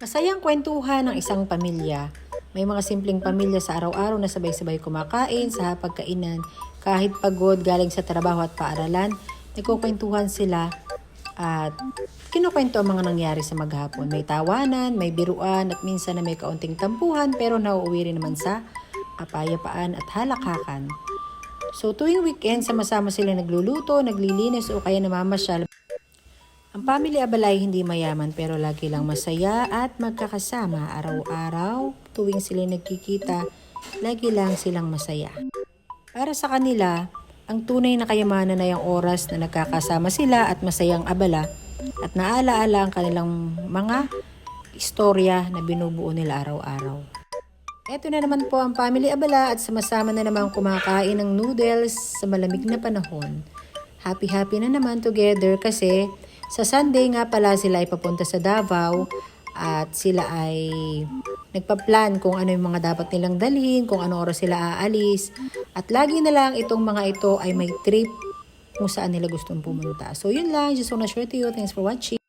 Masayang kwentuhan ng isang pamilya. May mga simpleng pamilya sa araw-araw na sabay-sabay kumakain sa hapagkainan. Kahit pagod galing sa trabaho at paaralan, nagkukwentuhan sila at kinukwento ang mga nangyari sa maghapon. May tawanan, may biruan at minsan na may kaunting tampuhan pero nauuwi rin naman sa kapayapaan at halakakan. So tuwing weekend, sama-sama sila nagluluto, naglilinis o kaya namamasyal. Ang pamilya Abalay hindi mayaman pero lagi lang masaya at magkakasama araw-araw. Tuwing sila nagkikita, lagi lang silang masaya. Para sa kanila, ang tunay na kayamanan ay ang oras na nagkakasama sila at masayang abala at naalaala ang kanilang mga istorya na binubuo nila araw-araw. Ito na naman po ang Family Abala at sama-sama na naman kumakain ng noodles sa malamig na panahon. Happy-happy na naman together kasi sa Sunday nga pala sila ay papunta sa Davao at sila ay nagpa-plan kung ano yung mga dapat nilang dalhin, kung ano oras sila aalis. At lagi na lang itong mga ito ay may trip kung saan nila gustong pumunta. So yun lang, just wanna share to you. Thanks for watching.